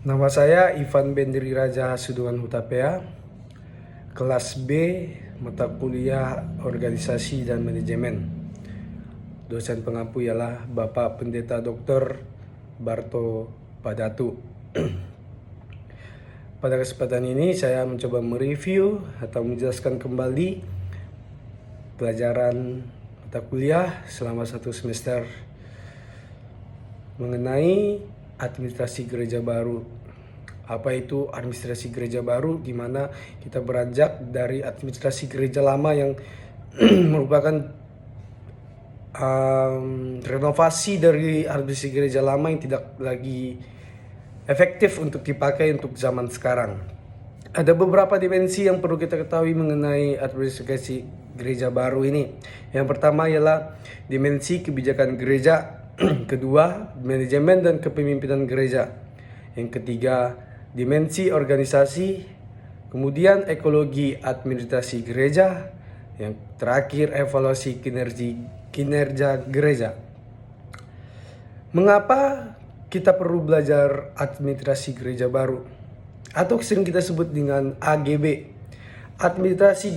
Nama saya Ivan Bendri Raja Hasuduan Hutapea, kelas B, mata kuliah Organisasi dan Manajemen. Dosen pengampu ialah Bapak Pendeta Dr. Barto Padatu. Pada kesempatan ini saya mencoba mereview atau menjelaskan kembali pelajaran mata kuliah selama 1 semester mengenai administrasi gereja baru. Apa itu administrasi gereja baru? Di mana kita beranjak dari administrasi gereja lama yang merupakan renovasi dari administrasi gereja lama yang tidak lagi efektif untuk dipakai untuk zaman sekarang. Ada beberapa dimensi yang perlu kita ketahui mengenai administrasi gereja baru ini. Yang pertama ialah dimensi kebijakan gereja. Kedua, manajemen dan kepemimpinan gereja. Yang ketiga, dimensi organisasi. Kemudian ekologi administrasi gereja. Yang terakhir, evaluasi kinerja gereja. Mengapa kita perlu belajar administrasi gereja baru? Atau sering kita sebut dengan AGB. Administrasi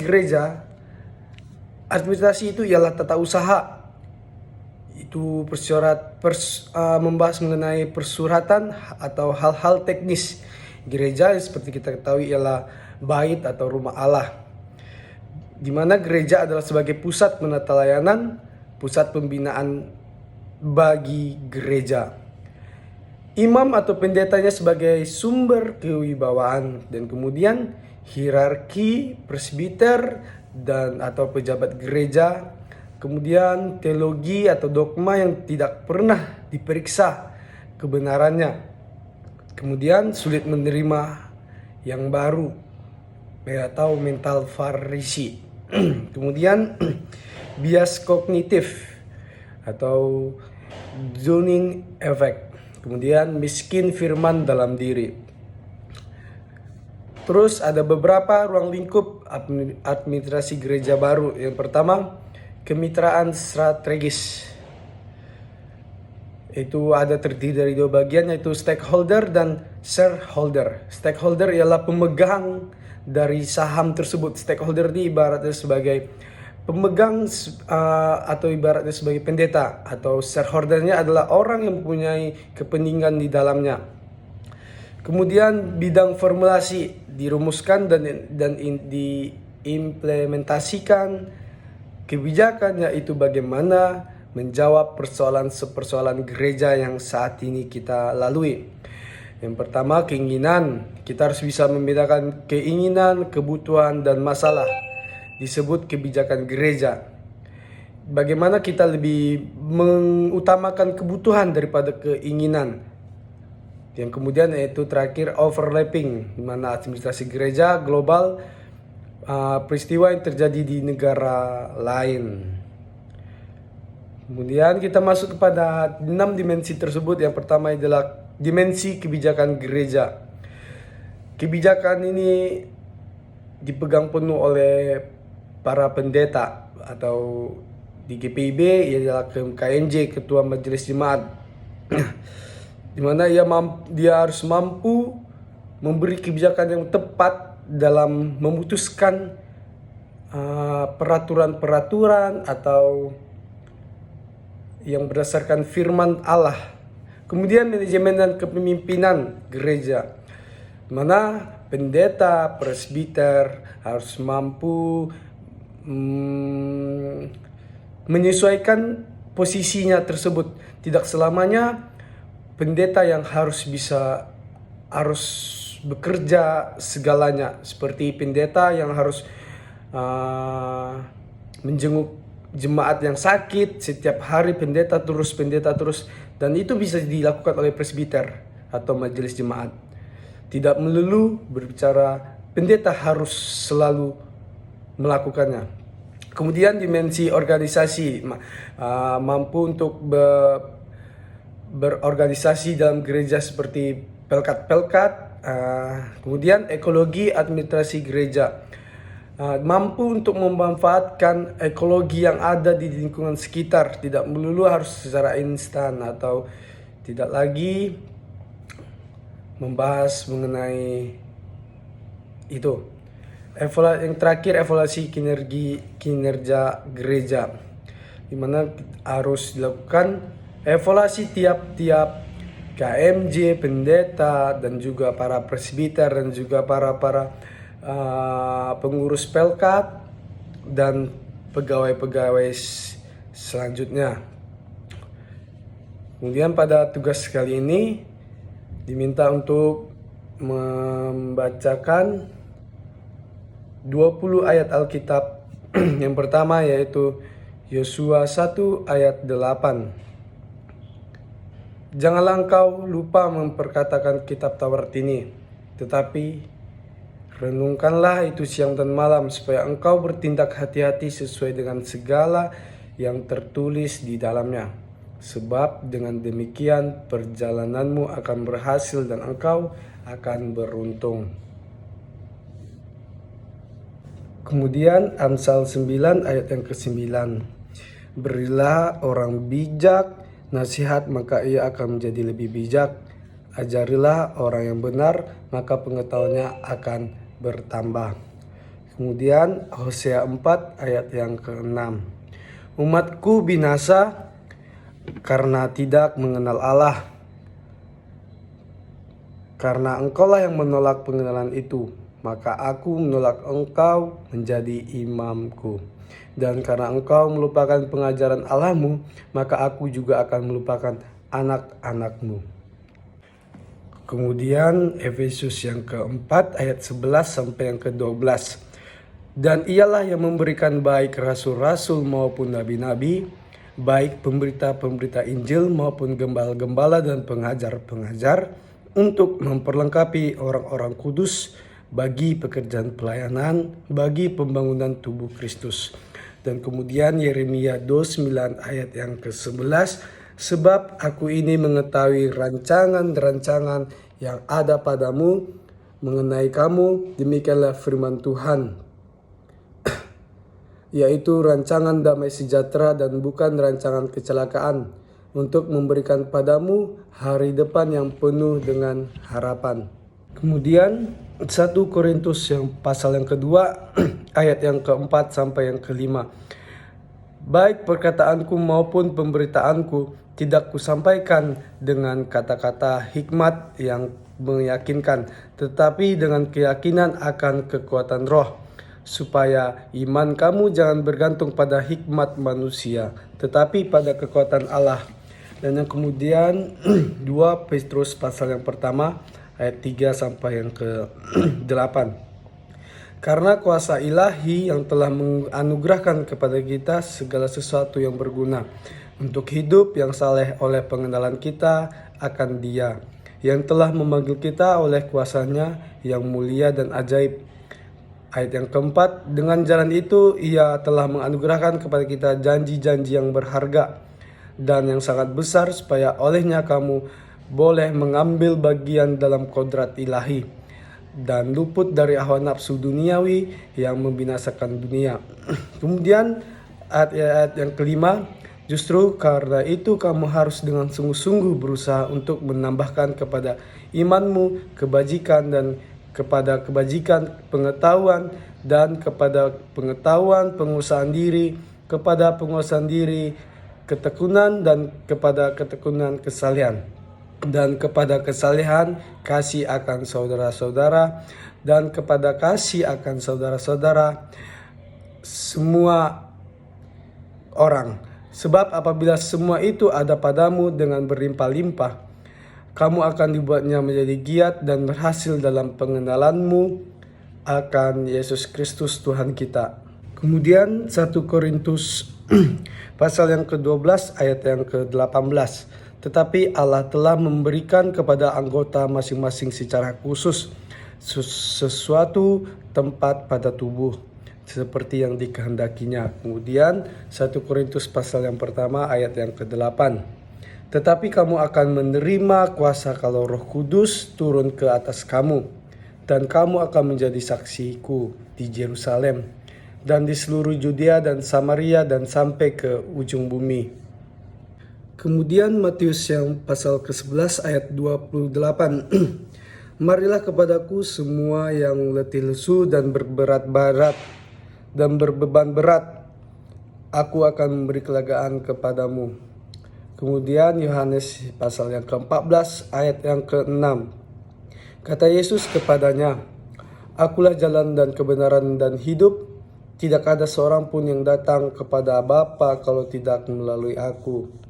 itu ialah tata usaha. Itu membahas mengenai persuratan atau hal-hal teknis. Gereja seperti kita ketahui ialah bait atau rumah Allah, di mana gereja adalah sebagai pusat menata layanan, pusat pembinaan bagi gereja. Imam atau pendetanya sebagai sumber kewibawaan, dan kemudian hierarki presbiter dan atau pejabat gereja. Kemudian teologi atau dogma yang tidak pernah diperiksa kebenarannya. Kemudian sulit menerima yang baru atau mental Farisi. Kemudian bias kognitif atau zoning effect. Kemudian miskin firman dalam diri. Terus ada beberapa ruang lingkup administrasi gereja baru. Yang pertama, kemitraan strategis. Itu ada terdiri dari 2 bagian, yaitu stakeholder dan shareholder. Stakeholder ialah pemegang dari saham tersebut. Stakeholder ini ibaratnya sebagai pemegang atau ibaratnya sebagai pendeta, atau shareholdernya adalah orang yang mempunyai kepentingan di dalamnya. Kemudian bidang formulasi dirumuskan dan diimplementasikan kebijakan, yaitu bagaimana menjawab persoalan gereja yang saat ini kita lalui. Yang pertama, keinginan. Kita harus bisa membedakan keinginan, kebutuhan, dan masalah. Disebut kebijakan gereja. Bagaimana kita lebih mengutamakan kebutuhan daripada keinginan. Yang kemudian yaitu terakhir, overlapping, di mana administrasi gereja global peristiwa yang terjadi di negara lain. Kemudian kita masuk kepada 6 dimensi tersebut. Yang pertama adalah dimensi kebijakan gereja. Kebijakan ini dipegang penuh oleh para pendeta, atau di GPIB ialah KMJ, Ketua Majelis Jemaat, di mana dia harus mampu memberi kebijakan yang tepat dalam memutuskan peraturan-peraturan atau yang berdasarkan firman Allah. Kemudian manajemen dan kepemimpinan gereja, mana pendeta, presbiter harus mampu menyesuaikan posisinya tersebut. Tidak selamanya pendeta yang harus bekerja segalanya. Seperti pendeta yang harus menjenguk jemaat yang sakit setiap hari, pendeta terus, dan itu bisa dilakukan oleh presbiter atau majelis jemaat. Tidak melulu berbicara pendeta harus selalu melakukannya. Kemudian dimensi organisasi, mampu untuk berorganisasi dalam gereja seperti pelkat-pelkat. Kemudian ekologi administrasi gereja, mampu untuk memanfaatkan ekologi yang ada di lingkungan sekitar, tidak melulu harus secara instan, atau tidak lagi membahas mengenai itu. Yang terakhir, evaluasi kinerja gereja, di mana harus dilakukan evaluasi tiap-tiap KMJ, pendeta, dan juga para presbiter, dan juga para pengurus pelkat dan pegawai-pegawai selanjutnya. Kemudian pada tugas kali ini diminta untuk membacakan 20 ayat Alkitab. Yang pertama yaitu Yosua 1 ayat 8. Janganlah engkau lupa memperkatakan kitab Taurat ini, tetapi renungkanlah itu siang dan malam, supaya engkau bertindak hati-hati sesuai dengan segala yang tertulis di dalamnya. Sebab dengan demikian perjalananmu akan berhasil dan engkau akan beruntung. Kemudian Amsal 9 ayat yang ke-9. Berilah orang bijak nasihat, maka ia akan menjadi lebih bijak. Ajarilah orang yang benar, maka pengetahuannya akan bertambah. Kemudian Hosea 4 ayat yang ke-6. Umatku binasa karena tidak mengenal Allah. Karena engkaulah yang menolak pengenalan itu, maka aku menolak engkau menjadi imamku. Dan karena engkau melupakan pengajaran Allahmu, maka aku juga akan melupakan anak-anakmu. Kemudian Efesus yang keempat ayat 11 sampai yang ke-12. Dan ialah yang memberikan baik rasul-rasul maupun nabi-nabi, baik pemberita-pemberita Injil maupun gembala-gembala dan pengajar-pengajar, untuk memperlengkapi orang-orang kudus bagi pekerjaan pelayanan, bagi pembangunan tubuh Kristus. Dan kemudian Yeremia 29 ayat yang ke-11, sebab aku ini mengetahui rancangan-rancangan yang ada padamu mengenai kamu, demikianlah firman Tuhan, yaitu rancangan damai sejahtera dan bukan rancangan kecelakaan, untuk memberikan padamu hari depan yang penuh dengan harapan. Kemudian 1 Korintus yang pasal yang kedua ayat yang keempat sampai yang kelima. Baik perkataanku maupun pemberitaanku tidak kusampaikan dengan kata-kata hikmat yang meyakinkan, tetapi dengan keyakinan akan kekuatan roh, supaya iman kamu jangan bergantung pada hikmat manusia, tetapi pada kekuatan Allah. Dan yang kemudian 2 Petrus pasal yang pertama ayat 3 sampai yang ke-8. Karena kuasa ilahi yang telah menganugerahkan kepada kita segala sesuatu yang berguna untuk hidup yang saleh oleh pengenalan kita akan Dia, yang telah memanggil kita oleh kuasanya yang mulia dan ajaib. Ayat yang keempat, dengan jalan itu Ia telah menganugerahkan kepada kita janji-janji yang berharga dan yang sangat besar, supaya olehnya kamu boleh mengambil bagian dalam kodrat ilahi dan luput dari hawa nafsu duniawi yang membinasakan dunia. Kemudian ayat-ayat yang kelima, justru karena itu kamu harus dengan sungguh-sungguh berusaha untuk menambahkan kepada imanmu kebajikan, dan kepada kebajikan pengetahuan, dan kepada pengetahuan penguasaan diri, kepada penguasaan diri ketekunan, dan kepada ketekunan kesalehan, dan kepada kesalehan kasih akan saudara-saudara, dan kepada kasih akan saudara-saudara semua orang. Sebab apabila semua itu ada padamu dengan berlimpah-limpah, kamu akan dibuatnya menjadi giat dan berhasil dalam pengenalanmu akan Yesus Kristus Tuhan kita. Kemudian 1 Korintus pasal yang ke-12 ayat yang ke-18. Tetapi Allah telah memberikan kepada anggota masing-masing secara khusus sesuatu tempat pada tubuh, seperti yang dikehendakinya. Kemudian 1 Korintus pasal yang pertama ayat yang ke-8. Tetapi kamu akan menerima kuasa kalau Roh Kudus turun ke atas kamu, dan kamu akan menjadi saksiku di Yerusalem dan di seluruh Yudea dan Samaria dan sampai ke ujung bumi. Kemudian Matius yang pasal ke-11 ayat 28. Marilah kepadaku semua yang letih lesu dan berbeban berat, aku akan memberi kelegaan kepadamu. Kemudian Yohanes pasal yang ke-14 ayat yang ke-6. Kata Yesus kepadanya, Akulah jalan dan kebenaran dan hidup. Tidak ada seorang pun yang datang kepada Bapa kalau tidak melalui aku.